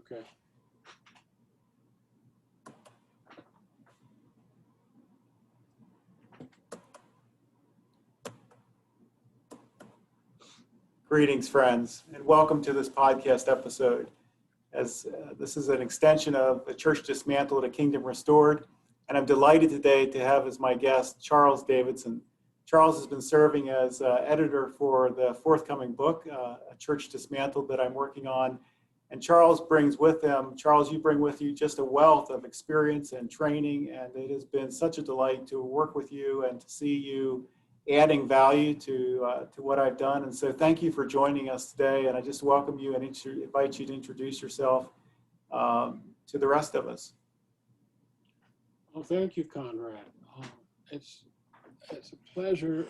Okay. Greetings, friends, and welcome to this podcast episode. As this is an extension of the Church Dismantled, a Kingdom Restored, and I'm delighted today to have as my guest Charles Davidson. Charles has been serving as editor for the forthcoming book, A Church Dismantled, that I'm working on. And Charles brings with him, Charles, you bring with you just a wealth of experience and training, and it has been such a delight to work with you and to see you adding value to what I've done. And so thank you for joining us today. And I just welcome you and invite you to introduce yourself to the rest of us. Well, thank you, Conrad. It's a pleasure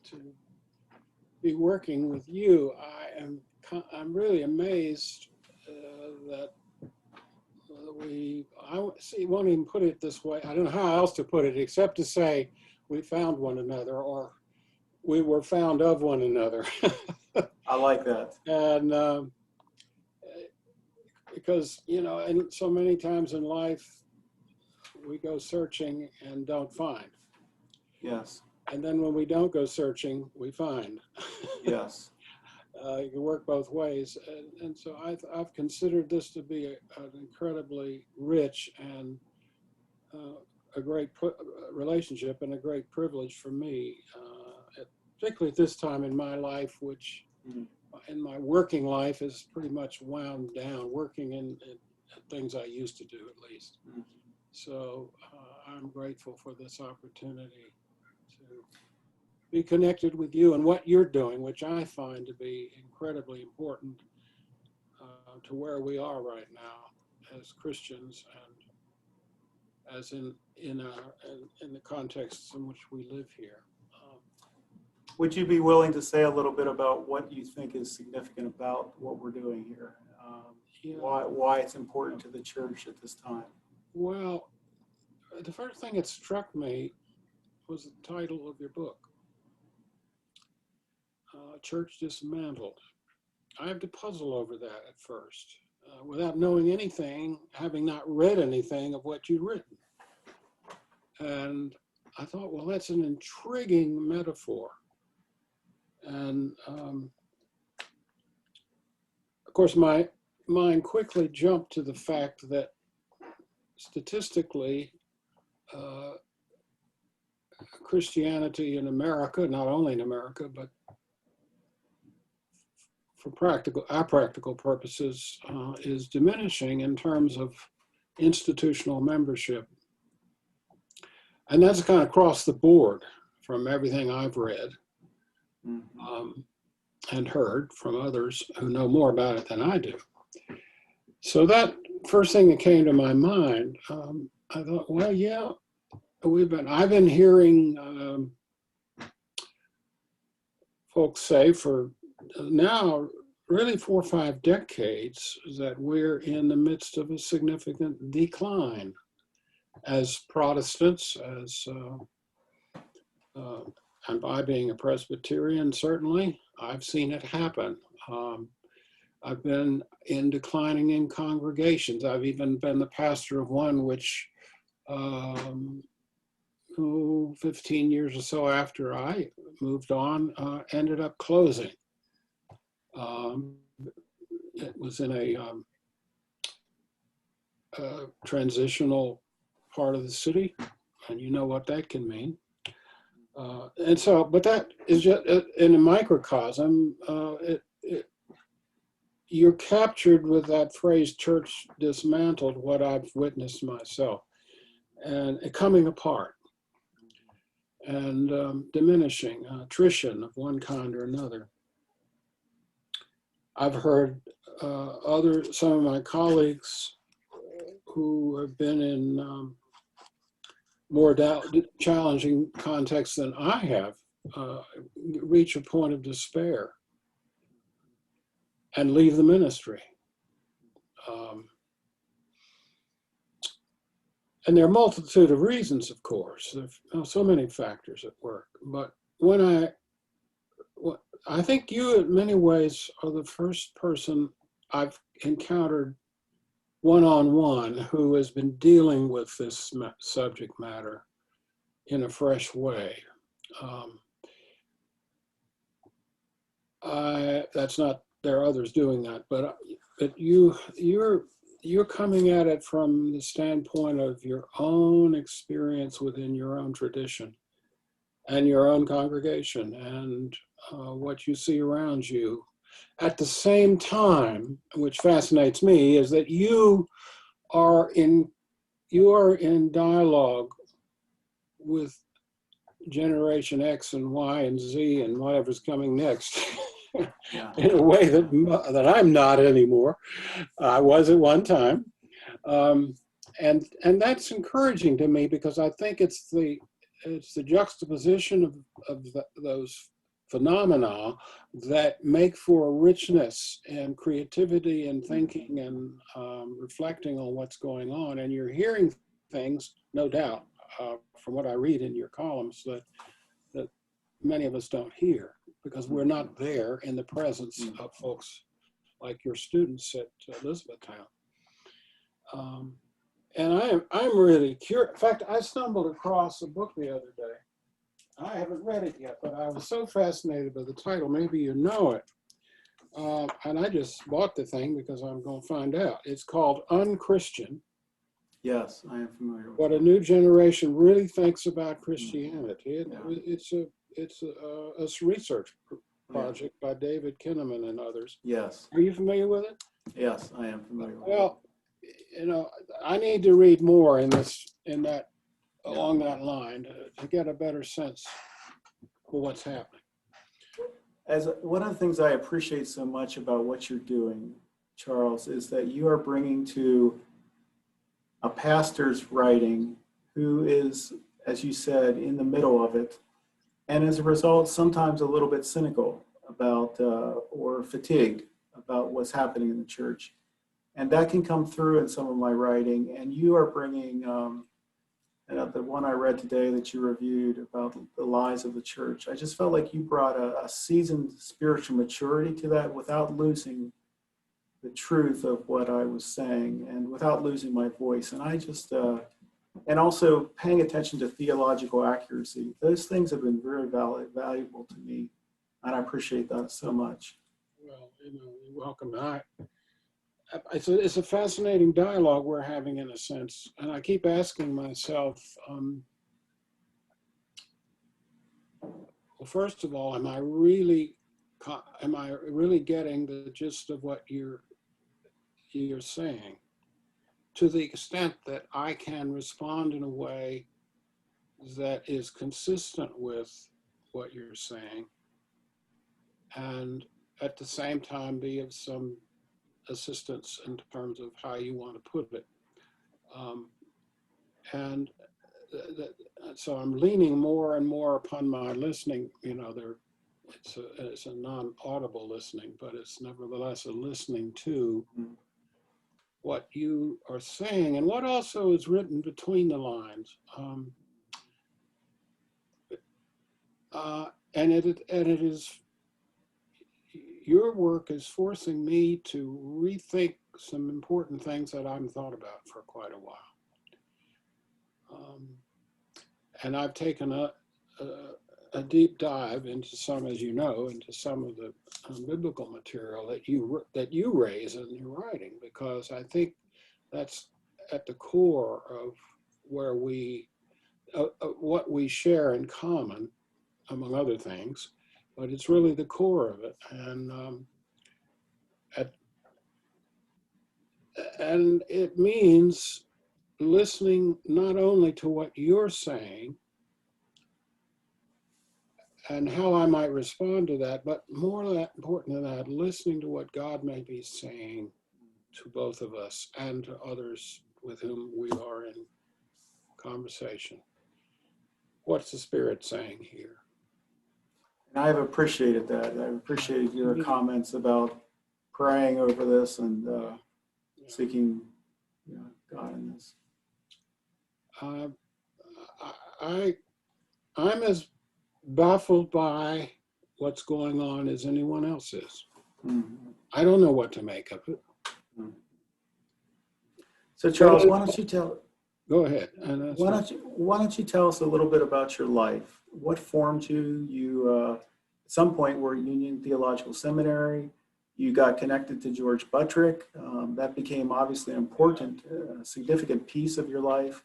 to be working with you. I'm really amazed that I won't even put it this way. I don't know how else to put it except to say we found one another, or we were found of one another. I like that. And because, and so many times in life, we go searching and don't find. Yes. And then when we don't go searching, we find. Yes. You can work both ways. And so I've considered this to be an incredibly rich and a great relationship and a great privilege for me, particularly at this time in my life, which in my working life is pretty much wound down, working in things I used to do at least. So I'm grateful for this opportunity to be connected with you and what you're doing, which I find to be incredibly important to where we are right now as Christians and as in the contexts in which we live here. Would you be willing to say a little bit about what you think is significant about what we're doing here? Why it's important to the church at this time? Well, the first thing that struck me was the title of your book, Church Dismantled. I had to puzzle over that at first, without knowing anything, having not read anything of what you'd written. And I thought, well, that's an intriguing metaphor. And of course, my mind quickly jumped to the fact that statistically, Christianity in America, not only in America, but for our practical purposes, is diminishing in terms of institutional membership. And that's kind of across the board from everything I've read and heard from others who know more about it than I do. So that first thing that came to my mind, I thought, well, yeah, I've been hearing folks say for now really 4 or 5 decades that we're in the midst of a significant decline as Protestants, and I being a Presbyterian, certainly, I've seen it happen. I've been in declining in congregations. I've even been the pastor of one which 15 years or so after I moved on, ended up closing. It was in a transitional part of the city, and you know what that can mean. And so, but that is just in a microcosm. You're captured with that phrase, church dismantled, what I've witnessed myself, and it coming apart and diminishing, attrition of one kind or another. I've heard some of my colleagues who have been in more challenging contexts than I have reach a point of despair and leave the ministry. And there are a multitude of reasons, of course. There's so many factors at work. But when I think you, in many ways, are the first person I've encountered one-on-one who has been dealing with this subject matter in a fresh way. That's not, there are others doing that, but you're coming at it from the standpoint of your own experience within your own tradition and your own congregation and what you see around you. At the same time, which fascinates me, is that you are in dialogue with Generation X and Y and Z and whatever's coming next in a way that I'm not anymore. I was at one time. And that's encouraging to me, because I think it's the juxtaposition of those phenomena that make for richness and creativity and thinking and reflecting on what's going on. And you're hearing things, no doubt, from what I read in your columns, that many of us don't hear, because we're not there in the presence of folks like your students at Elizabethtown. And I'm really curious. In fact, I stumbled across a book the other day. I haven't read it yet, but I was so fascinated by the title. Maybe you know it. And I just bought the thing because I'm going to find out. It's called Unchristian. Yes, I am familiar with What a New Generation Really Thinks About Christianity. It's a research project by David Kinnaman and others. Yes. Are you familiar with it? Yes, I am familiar with it. Well, you know, I need to read more along that line to get a better sense for what's happening. As one of the things I appreciate so much about what you're doing, Charles, is that you are bringing to a pastor's writing who is, as you said, in the middle of it, and as a result, sometimes a little bit cynical about or fatigued about what's happening in the church. And that can come through in some of my writing. And you are bringing, the one I read today that you reviewed about the lies of the church. I just felt like you brought a seasoned spiritual maturity to that without losing the truth of what I was saying and without losing my voice. And I just, and also paying attention to theological accuracy. Those things have been very valuable to me. And I appreciate that so much. Well, you know, you're welcome. It's a fascinating dialogue we're having, in a sense, and I keep asking myself, well, first of all, am I really getting the gist of what you're saying, to the extent that I can respond in a way that is consistent with what you're saying, and at the same time be of some assistance in terms of how you want to put it. So I'm leaning more and more upon my listening. You know, it's a non-audible listening, but it's nevertheless a listening to what you are saying and what also is written between the lines. And it is, your work is forcing me to rethink some important things that I haven't thought about for quite a while. And I've taken a deep dive into some, as you know, into some of the biblical material that you raise in your writing, because I think that's at the core of where what we share in common, among other things. But it's really the core of it, and it means listening not only to what you're saying and how I might respond to that, but more important than that, listening to what God may be saying to both of us and to others with whom we are in conversation. What's the Spirit saying here? And I've appreciated that. I've appreciated your comments about praying over this and seeking God in this. I'm as baffled by what's going on as anyone else is. Mm-hmm. I don't know what to make of it. Mm-hmm. So Charles, why don't you tell? Go ahead. Why don't you tell us a little bit about your life? What formed you? You at some point were at Union Theological Seminary. You got connected to George Buttrick. That became obviously an important, significant piece of your life.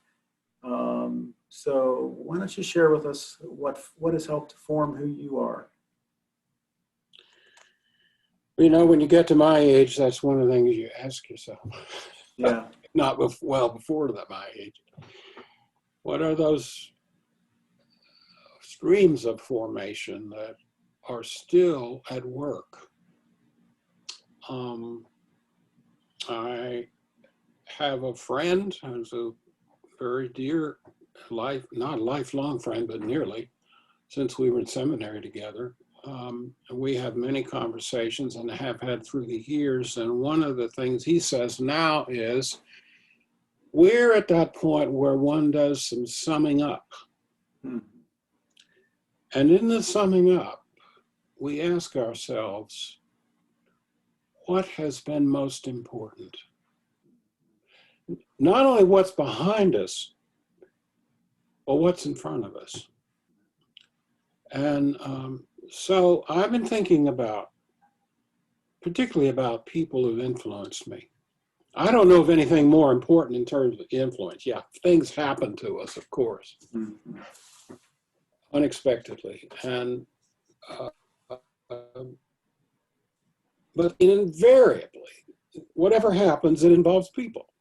So why don't you share with us what has helped form who you are? You know, when you get to my age, that's one of the things you ask yourself. Yeah. Not before that, my age. What are those streams of formation that are still at work? I have a friend who's a very dear not a lifelong friend, but nearly, since we were in seminary together. And we have many conversations and have had through the years. And one of the things he says now is, we're at that point where one does some summing up. Hmm. And in the summing up, we ask ourselves, what has been most important? Not only what's behind us, but what's in front of us. And so I've been thinking particularly about people who've influenced me. I don't know of anything more important in terms of influence. Yeah, things happen to us, of course, unexpectedly. And but invariably, whatever happens, it involves people.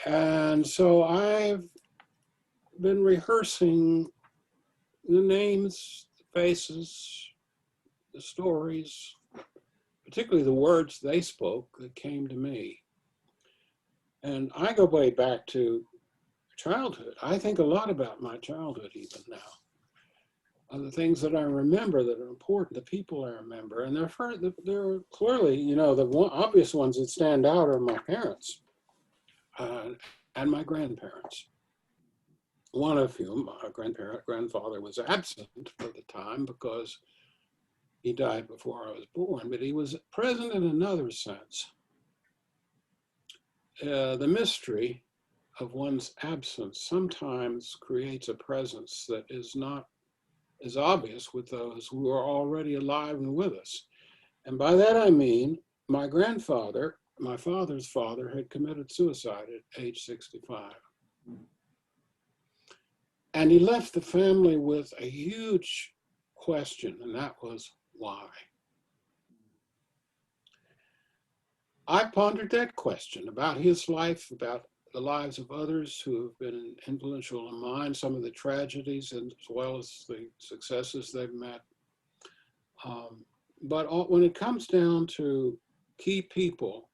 And so I've been rehearsing the names, the faces, the stories, particularly the words they spoke that came to me. And I go way back to childhood. I think a lot about my childhood even now. The things that I remember that are important, the people I remember. And they're clearly, you know, the obvious ones that stand out are my parents and my grandparents. One of whom, my grandfather, was absent for the time because he died before I was born, but he was present in another sense. The mystery of one's absence sometimes creates a presence that is not as obvious with those who are already alive and with us. And by that I mean, my grandfather, my father's father, had committed suicide at age 65. And he left the family with a huge question, and that was why. I pondered that question about his life, about the lives of others who have been influential in mine, some of the tragedies and as well as the successes they've met. But when it comes down to key people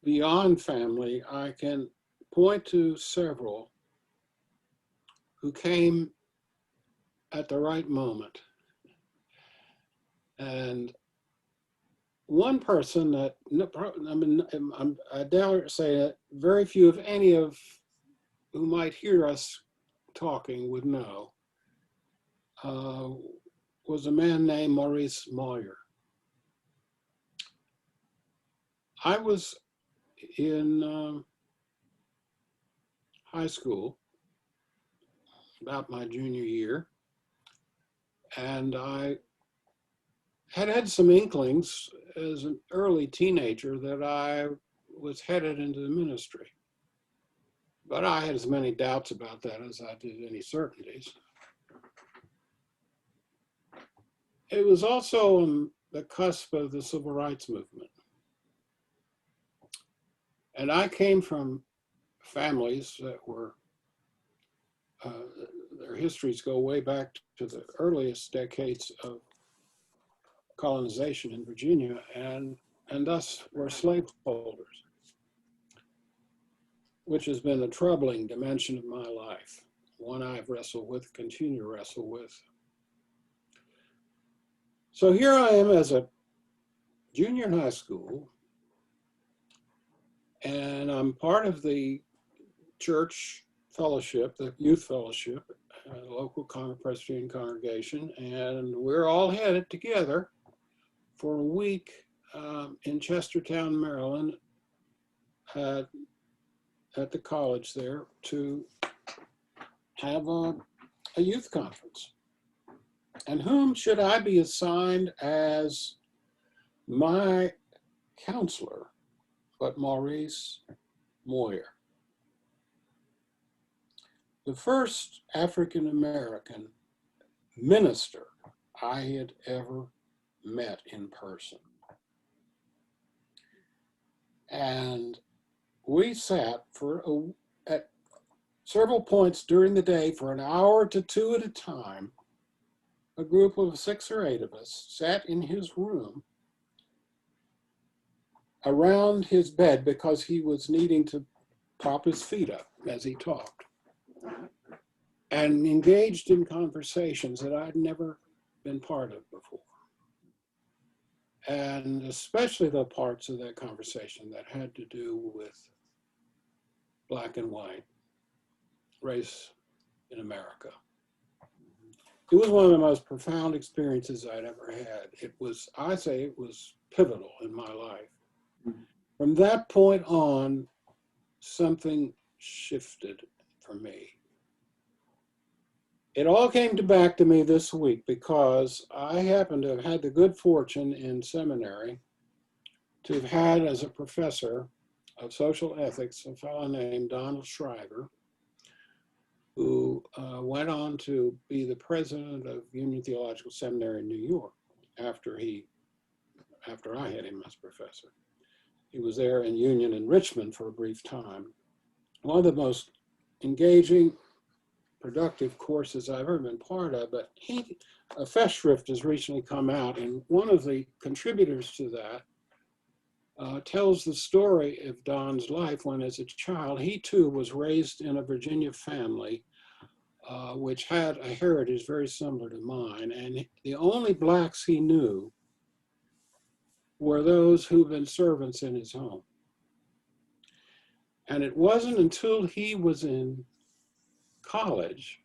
beyond family, I can point to several who came at the right moment. And one person that, I dare say that very few, if any, of who might hear us talking would know, was a man named Maurice Moyer. I was in high school, about my junior year, and I had some inklings as an early teenager that I was headed into the ministry. But I had as many doubts about that as I did any certainties. It was also on the cusp of the civil rights movement. And I came from families that were, their histories go way back to the earliest decades of colonization in Virginia, and thus were slaveholders, which has been a troubling dimension of my life, one I've wrestled with, continue to wrestle with. So here I am as a junior in high school, and I'm part of the church fellowship, the youth fellowship, local Presbyterian congregation, and we're all headed together for a week in Chestertown, Maryland, at the college there to have a youth conference. And whom should I be assigned as my counselor but Maurice Moyer, the first African-American minister I had ever met in person. And we sat at several points during the day for an hour to two at a time. A group of 6 or 8 of us sat in his room around his bed because he was needing to prop his feet up as he talked, and engaged in conversations that I'd never been part of before. And especially the parts of that conversation that had to do with black and white, race in America. It was one of the most profound experiences I'd ever had. It was pivotal in my life. From that point on, something shifted for me. It all came back to me this week because I happen to have had the good fortune in seminary to have had as a professor of social ethics a fellow named Donald Shriver, who went on to be the president of Union Theological Seminary in New York after I had him as professor. He was there in Union and Richmond for a brief time. One of the most engaging, productive courses I've ever been part of, but a Festschrift has recently come out, and one of the contributors to that tells the story of Don's life when, as a child, he too was raised in a Virginia family which had a heritage very similar to mine, and the only blacks he knew were those who'd been servants in his home. And it wasn't until he was in college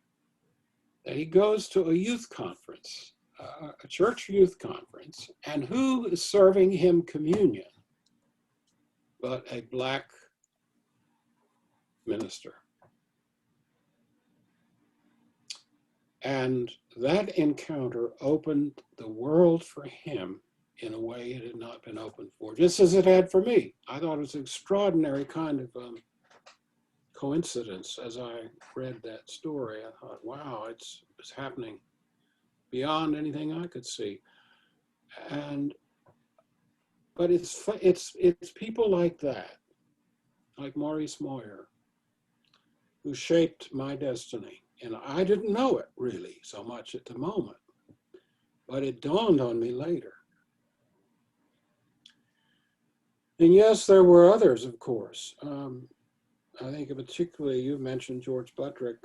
that he goes to a youth conference, a church youth conference, and who is serving him communion but a black minister. And that encounter opened the world for him in a way it had not been opened for, just as it had for me. I thought it was an extraordinary kind of coincidence as I read that story. I thought, wow, it's happening beyond anything I could see. But it's people like that, like Maurice Moyer, who shaped my destiny. And I didn't know it really so much at the moment, but it dawned on me later. And yes, there were others, of course. I think particularly you mentioned George Buttrick.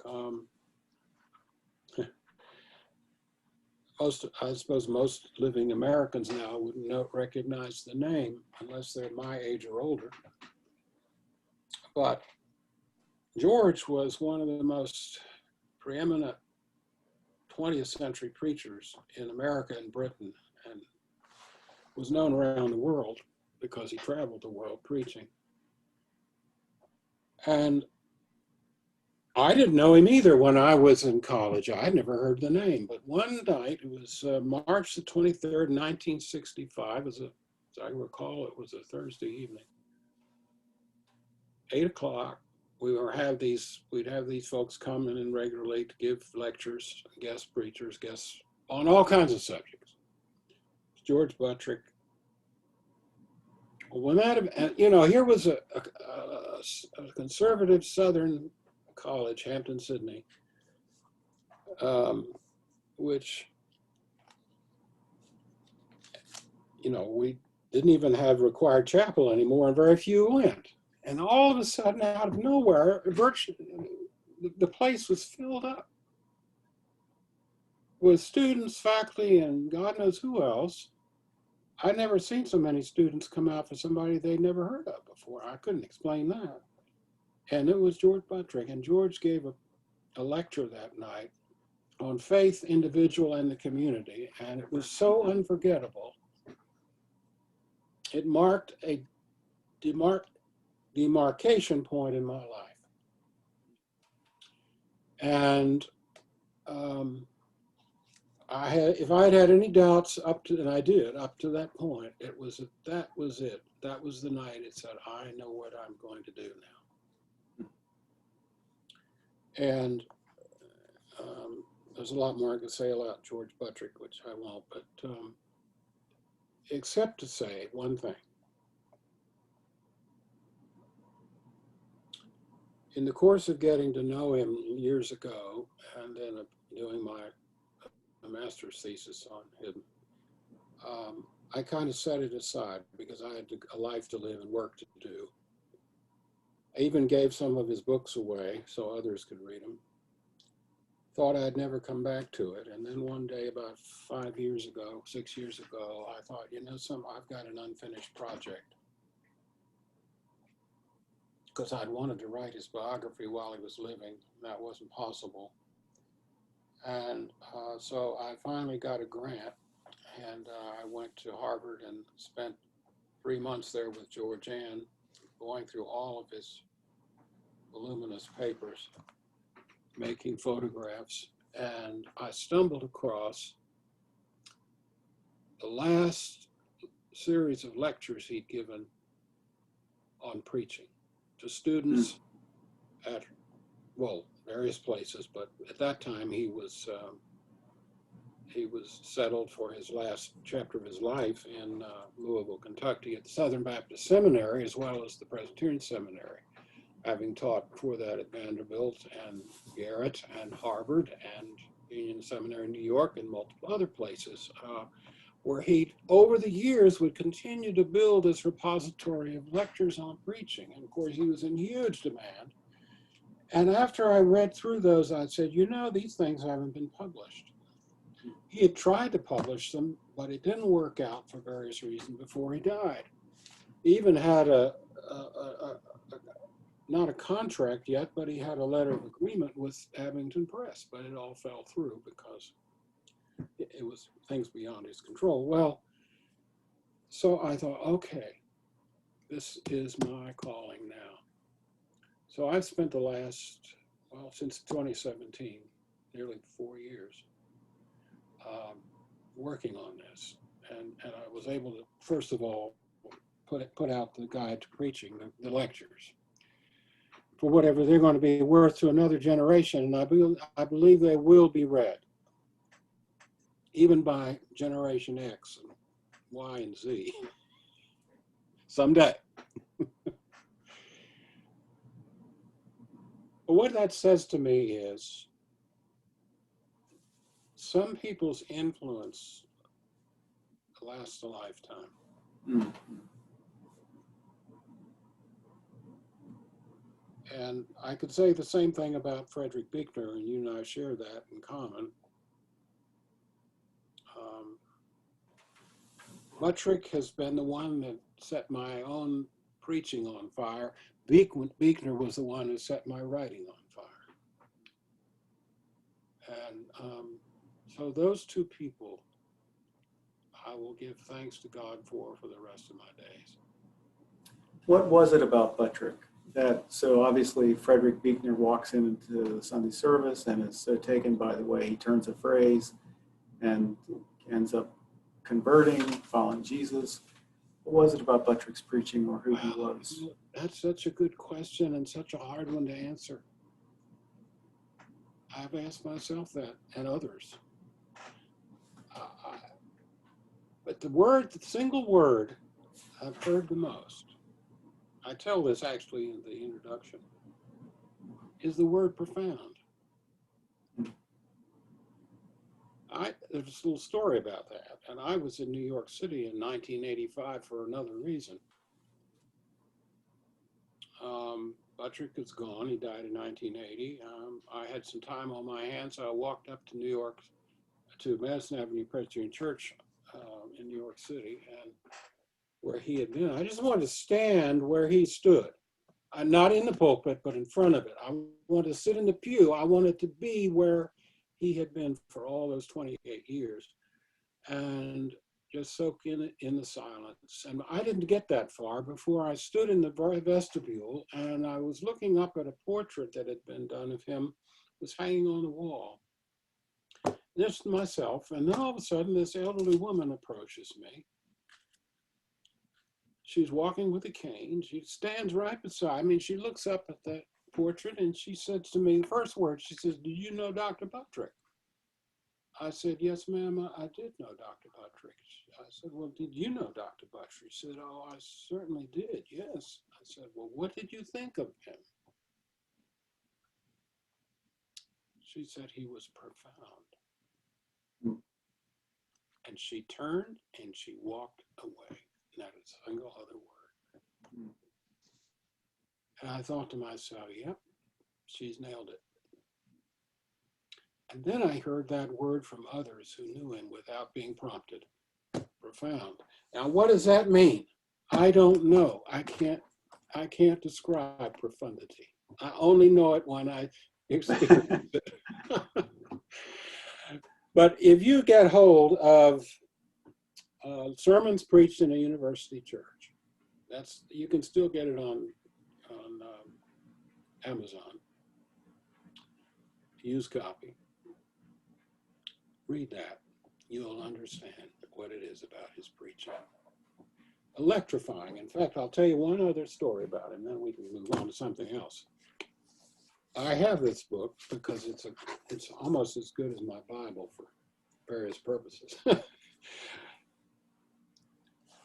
I suppose most living Americans now wouldn't recognize the name unless they're my age or older. But George was one of the most preeminent 20th century preachers in America and Britain, and was known around the world because he traveled the world preaching. And I didn't know him either when I was in college. I'd never heard the name, but one night, it was March the 23rd, 1965, as I recall, it was a Thursday evening, 8 o'clock. We'd have these folks come in regularly to give lectures, guest preachers, guests on all kinds of subjects. George Buttrick. When that, here was a conservative Southern college, Hampton, Sydney, which, we didn't even have required chapel anymore, and very few went. And all of a sudden, out of nowhere, virtually, the place was filled up with students, faculty, and God knows who else. I'd never seen so many students come out for somebody they'd never heard of before. I couldn't explain that. And it was George Buttrick. And George gave a lecture that night on faith, individual, and the community. And it was so unforgettable. It marked demarcation point in my life. And if I had had any doubts and I did, up to that point, that was it. That was the night it said, I know what I'm going to do now. And there's a lot more I could say about George Buttrick, which I won't, but except to say one thing. In the course of getting to know him years ago, and then doing my master's thesis on him, I kind of set it aside because I had a life to live and work to do. I even gave some of his books away so others could read them. Thought I'd never come back to it. And then one day, about 6 years ago, I thought, I've got an unfinished project. Because I'd wanted to write his biography while he was living. That wasn't possible. And so I finally got a grant, and I went to Harvard and spent 3 months there with George Ann, going through all of his voluminous papers, making photographs. And I stumbled across the last series of lectures he'd given on preaching to students at, various places, but at that time he was settled for his last chapter of his life in Louisville, Kentucky, at the Southern Baptist Seminary, as well as the Presbyterian Seminary, having taught before that at Vanderbilt and Garrett and Harvard and Union Seminary in New York and multiple other places, where he, over the years, would continue to build this repository of lectures on preaching. And of course, he was in huge demand. And after I read through those, I said, these things haven't been published. He had tried to publish them, but it didn't work out for various reasons before he died. He even had not a contract yet, but he had a letter of agreement with Abington Press, but it all fell through because it was things beyond his control. Well, so I thought, okay, this is my calling now. So I've spent the last, since 2017, nearly 4 years, working on this. And I was able to, first of all, put out the guide to preaching, the lectures, for whatever they're going to be worth to another generation. And I believe they will be read, even by Generation X and Y and Z, someday. But what that says to me is some people's influence lasts a lifetime. Mm-hmm. And I could say the same thing about Frederick Buechner, and you and I share that in common. Buttrick has been the one that set my own preaching on fire. Buechner was the one who set my writing on fire. And so those two people I will give thanks to God for the rest of my days. What was it about Buttrick so obviously Frederick Buechner walks into the Sunday service and is so taken by the way he turns a phrase and ends up converting, following Jesus? What was it about Buttrick's preaching or who he was? That's such a good question and such a hard one to answer. I've asked myself that and others. But the single word I've heard the most, I tell this actually in the introduction, is the word profound. There's a little story about that. And I was in New York City in 1985 for another reason. Buttrick is gone. He died in 1980. I had some time on my hands, so I walked up to New York, to Madison Avenue Presbyterian Church in New York City, and where he had been. I just wanted to stand where he stood. Not in the pulpit, but in front of it. I wanted to sit in the pew. I wanted to be where he had been for all those 28 years. And just soak in the silence. And I didn't get that far before I stood in the vestibule and I was looking up at a portrait that had been done of him, was hanging on the wall. Just myself, and then all of a sudden this elderly woman approaches me. She's walking with a cane. She stands right beside me. She looks up at the portrait and she said to me, the first word, she says, "Do you know Dr. Buttrick?" I said, "Yes, ma'am, I did know Dr. Buttrick." I said, "Well, did you know Dr. Buttrick?" She said, "Oh, I certainly did, yes." I said, "Well, what did you think of him?" She said, "He was profound." And she turned and she walked away. Not a single other word. And I thought to myself, yep, she's nailed it. And then I heard that word from others who knew him without being prompted. Profound. Now, what does that mean? I don't know. I can't describe profundity. I only know it when I experience it. But if you get hold of sermons preached in a university church, you can still get it on Amazon. Used copy. Read that. You'll understand what it is about his preaching. Electrifying. In fact, I'll tell you one other story about him, then we can move on to something else. I have this book because it's almost as good as my Bible for various purposes.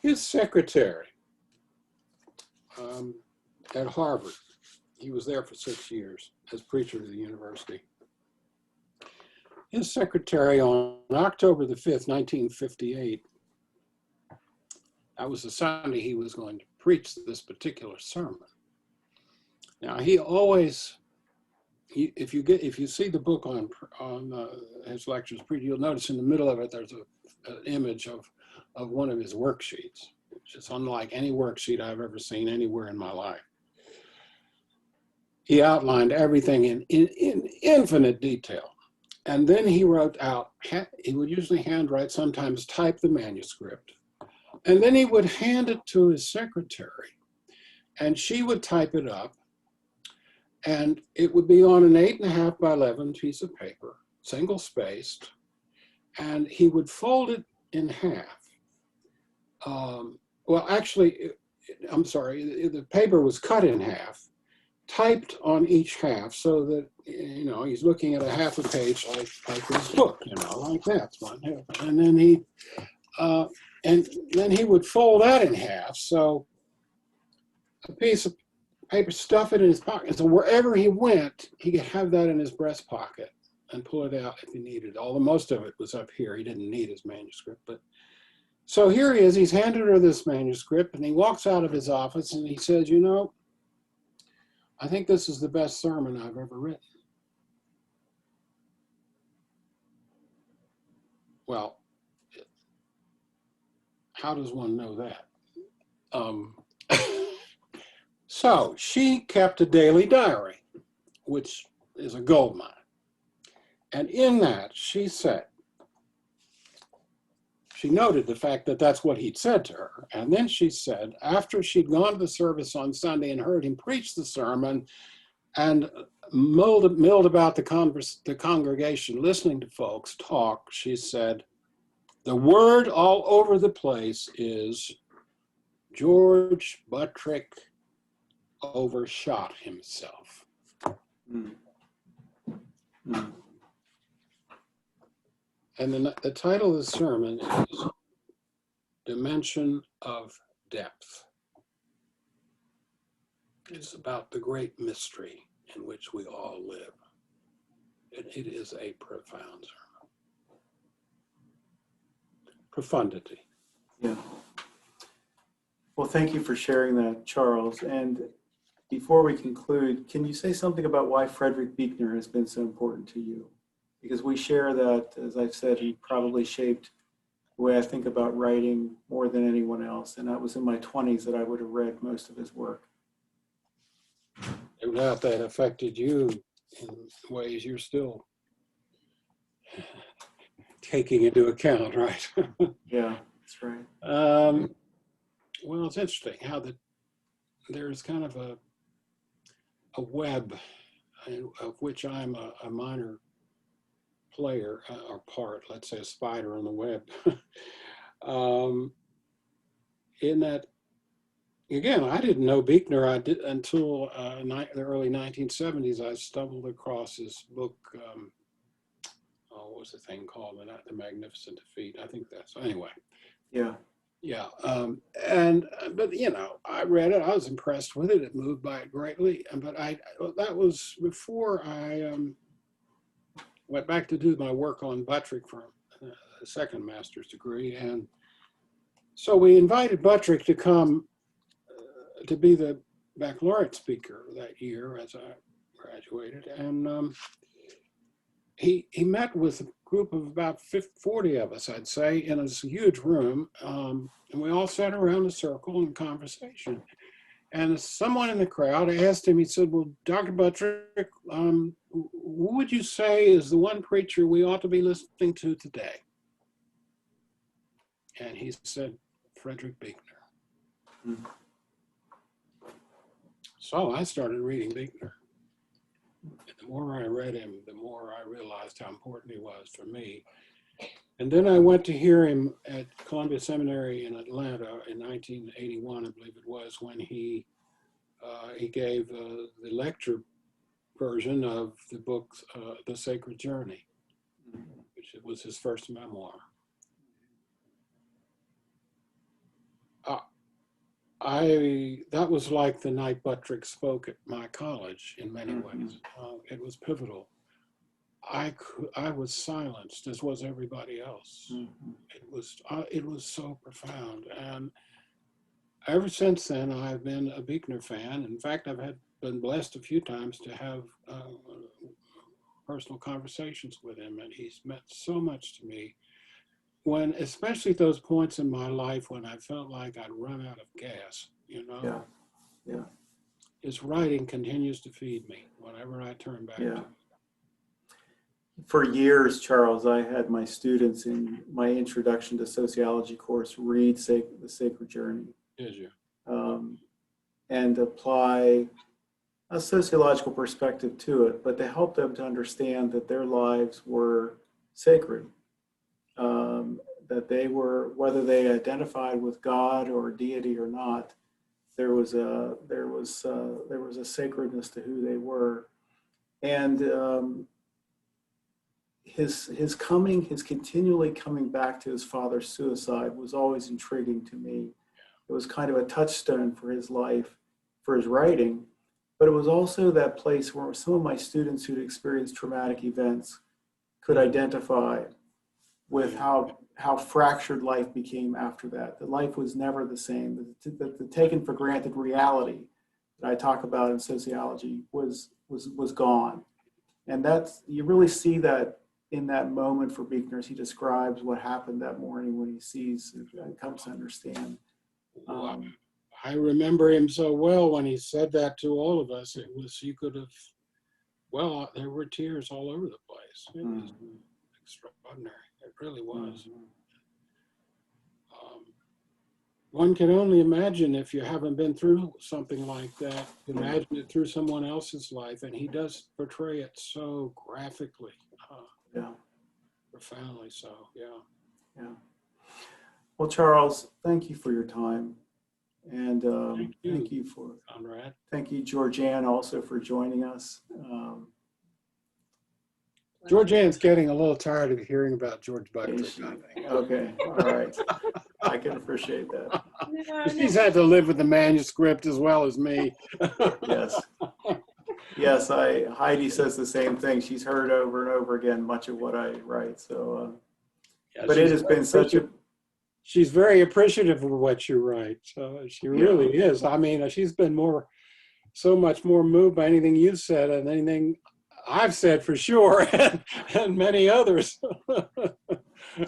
His secretary at Harvard, he was there for 6 years as preacher to the university. His secretary on October the 5th, 1958, that was the Sunday he was going to preach this particular sermon. Now he always, if you see the book on his lectures, you'll notice in the middle of it there's an image of one of his worksheets, which is unlike any worksheet I've ever seen anywhere in my life. He outlined everything in infinite detail. And then he wrote out, he would usually handwrite, sometimes type the manuscript. And then he would hand it to his secretary. And she would type it up. And it would be on an 8.5 by 11 piece of paper, single spaced. And he would fold it in half. Well, actually, I'm sorry, the paper was cut in half, typed on each half so that, he's looking at a half a page like this book, like that's one. And then he would fold that in half. So a piece of paper, stuff it in his pocket. So wherever he went, he could have that in his breast pocket and pull it out if he needed. Although most of it was up here. He didn't need his manuscript. But so here he is, he's handed her this manuscript and he walks out of his office and he says, I think this is the best sermon I've ever written. Well, how does one know that? So she kept a daily diary, which is a gold mine. And in that, she noted the fact that that's what he'd said to her. And then she said, after she'd gone to the service on Sunday and heard him preach the sermon and milled about the congregation, listening to folks talk, she said, the word all over the place is George Buttrick overshot himself. Mm. Mm. And the title of the sermon is Dimension of Depth. It's about the great mystery in which we all live. And it is a profound sermon. Profundity. Yeah. Well, thank you for sharing that, Charles. And before we conclude, can you say something about why Frederick Buechner has been so important to you? Because we share that, as I've said, he probably shaped the way I think about writing more than anyone else. And that was in my 20s that I would have read most of his work. No doubt that affected you in ways you're still taking into account, right? Yeah. That's right. Well, it's interesting how there's kind of a web of which I'm a minor player or part, let's say a spider on the web. In that, again, I didn't know Buechner. I did until the early 1970s. I stumbled across his book. What was the thing called? The Magnificent Defeat. I think that's anyway. Yeah. Yeah. But you know, I read it. I was impressed with it. It moved by it greatly. But that was before I went back to do my work on Buttrick for a second master's degree, and so we invited Buttrick to come to be the baccalaureate speaker that year as I graduated, and he met with a group of about 40 of us, I'd say, in a huge room, and we all sat around a circle in conversation. And someone in the crowd asked him, he said, well, Dr. Buttrick, who would you say is the one preacher we ought to be listening to today? And he said, Frederick Buechner. Mm-hmm. So I started reading Buechner. And the more I read him, the more I realized how important he was for me. And then I went to hear him at Columbia Seminary in Atlanta in 1981, I believe it was, when he gave the lecture version of the book, The Sacred Journey, which was his first memoir. That was like the night Buttrick spoke at my college in many ways. It was pivotal. I was silenced, as was everybody else. It was so profound, and ever since then I've been a Buechner fan. In fact, I've been blessed a few times to have personal conversations with him, and he's meant so much to me. Especially those points in my life when I felt like I'd run out of gas, you know. Yeah. His writing continues to feed me whenever I turn back to it. For years, Charles, I had my students in my introduction to sociology course read The Sacred Journey. Did you? And apply a sociological perspective to it, but to help them to understand that their lives were sacred. That they were, whether they identified with God or deity or not, there was a sacredness to who they were, and his continually coming back to his father's suicide was always intriguing to me. It was kind of a touchstone for his life, for his writing, but it was also that place where some of my students who'd experienced traumatic events could identify with how fractured life became after that. That life was never the same. The taken for granted reality that I talk about in sociology was gone. And you really see that in that moment for Buechner as he describes what happened that morning when he sees and comes to understand. I remember him so well when he said that to all of us. It was, you could have, there were tears all over the place. It was extraordinary. It really was. One can only imagine, if you haven't been through something like that, imagine it through someone else's life, and he does portray it so graphically, profoundly so. Yeah. Well, Charles, thank you for your time, and thank you for Conrad. Thank you, Georgianne, also for joining us. Georgianne's getting a little tired of hearing about George Buttrick, I think. Okay, all right. I can appreciate that. She's had to live with the manuscript as well as me. Yes. Heidi says the same thing. She's heard over and over again much of what I write. So, but it has been She's very appreciative of what you write. So she really is. I mean, she's been so much more moved by anything you've said and anything I've said for sure, and many others.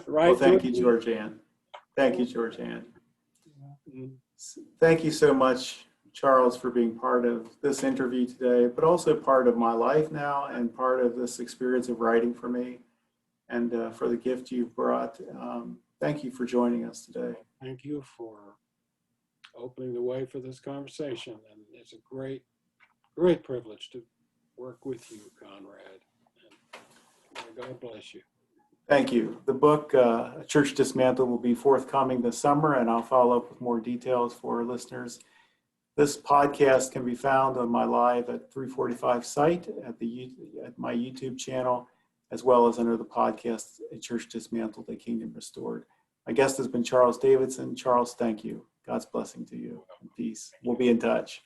Right? Well, thank you, Georgianne. Thank you, Georgianne. Thank you so much, Charles, for being part of this interview today, but also part of my life now and part of this experience of writing for me, and for the gift you've brought. Thank you for joining us today. Thank you for opening the way for this conversation. And it's a great, great privilege to work with you, Conrad. And God bless you. Thank you. The book, Church Dismantled, will be forthcoming this summer, and I'll follow up with more details for our listeners. This podcast can be found on my Live at 345 site, at my YouTube channel, as well as under the podcast at Church Dismantled, A Kingdom Restored. My guest has been Charles Davidson. Charles, thank you. God's blessing to you and peace. We'll be in touch.